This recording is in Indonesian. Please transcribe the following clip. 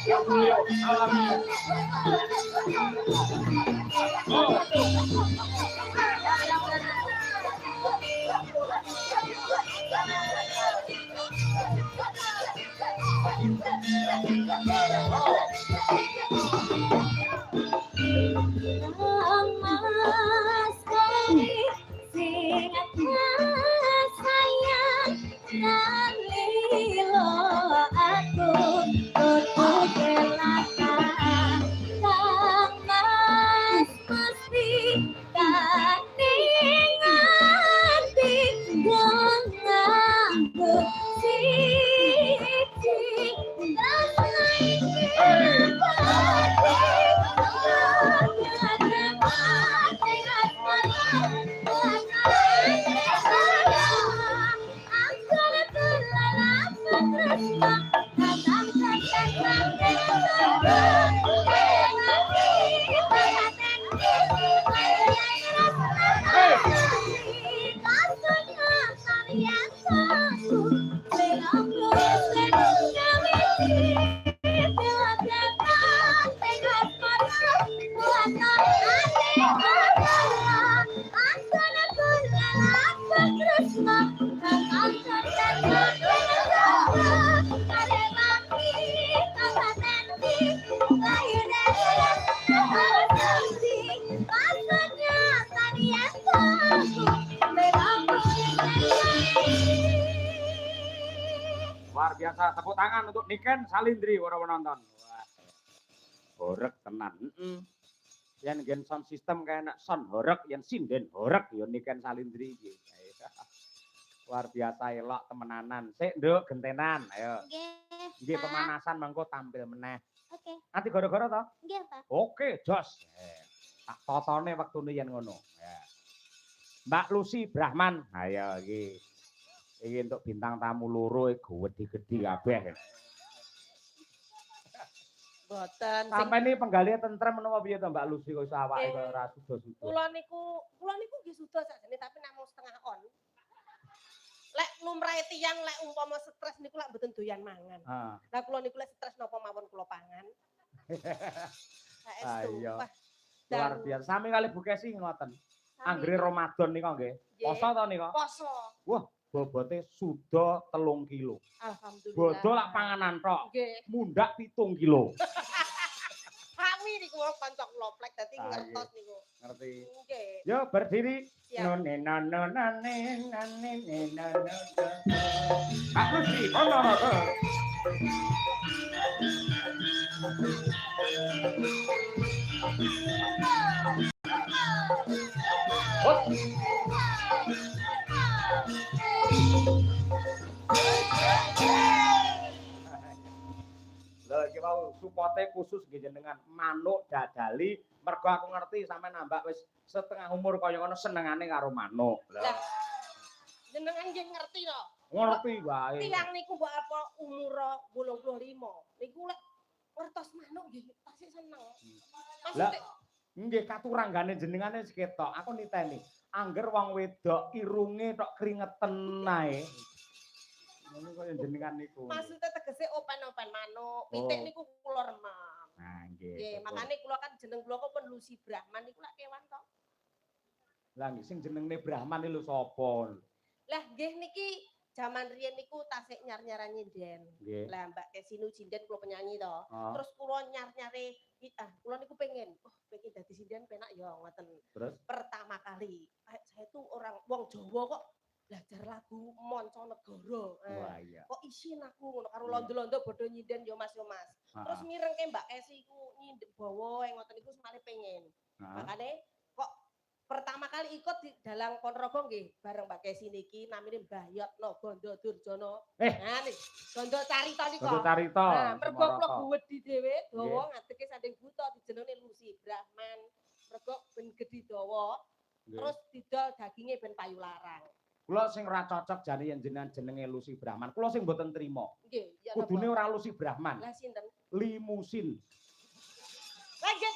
yang beliau alami. Mas kali singkatnya sayang dan lilo aku kudu kelaka kang mas mesti kaningati nganggo siji Luar biasa, tepuk tangan untuk Niken Salindri para penonton. Wah. Horek tenan. Yang gen sound system kayak sound horek, yang sinden horek ya Niken Salindri iki. Luar biasa elok temenanan. Sik, Nduk, gentenan. Ayo. Nggih, pemanasan mengko tampil meneh. Oke. Ati gara-gara to? Nggih, Pak. Oke, jos. Tak totone wektune yen ngono. Ya. Mbak Lucy Brahman. Ayo iki. Iki untuk bintang tamu loro gede-gede kabeh. Boten. Sampai ini penggali tentrem menapa piye to Mbak Lucy kok iso awake kok ora sudo-sudo. Kula niku nggih sudo sakjane tapi namung setengah on. Lek lumrahe tiyang lek umpama stres niku lek mboten doyan mangan. Lah kula niku lek stres napa mawon kula pangan. Saestu. Luar biasa. Sami kali Bu Kesi ngoten. Anggere Ramadan nika nggih. Poso to nika? Poso. Wah, bobote suda 3 kilo. Alhamdulillah. Bodho lak panganan tok. Nggih. Mundak 7 kilo. Sami niku kanca kula plek dadi ngertos niku. Ngerti. Nggih. Yo berdiri. Siap. Nane. Pak Lucy, ono to. Lho iki mau supote khusus nggih jenengan manuk dadali mergo aku ngerti sampe nambah wis setengah umur kaya ngono senengane karo manuk. Lah jenengan nggih ngerti to? Ngerti wae. Tiyang niku mbok apa umur 85. Niku lek ngertos manuk nggih pasti seneng. Lah nggih katuranggane jenengane seketok. Aku niteni. Angger wong wedok irunge tok kringeten ae. Ngono kaya jenengan niku. Maksudnya tegese open-open manuk. Pitik niku kula remem. Nah, nggih. Nggih, makane kula kan jeneng kula kok Lucy Brahman niku lak kewan to. Lah nggih sing jenenge Brahman iki lho sapa? Lah nggih niki jaman riyen niku tasik nyar-nyaran nyinden. Lah Mbak Kesinu Cinden kula penyanyi to. Terus kula nyar-nyare kula niku pengen dadi sinden penak ya ngoten. Terus pertama kali saya tuh orang wong Jawa kok belajar lagu Manca Negara. Wah iya. Kok isin aku ngono karo londo-londo bodho nyinden yo Mas yo Mas. Terus mirengke Mbak Esi ku nyindek bawa ngoten niku semale pengen. Makane kok pertama kali ikut di dalang Ponorogo nggih bareng Mbak Kesi niki namine Mbah Yotno Gondo Durjono. Nah niki Gondo Carita nika. Gondo Carita. Nah, mergo kula guwedi dhewe dawa ngadeke sanding buta dijenenge Lucy Brahman. Mergo ben gedhi dawa. Terus didol daginge ben payu larang. Kula sing ora cocok jane yen jenengan jenenge Lucy Brahman. Kula sing mboten trima. Nggih, ya napa? Kudune ora Lucy Brahman. Lah sinten? Limusin. Lah nggih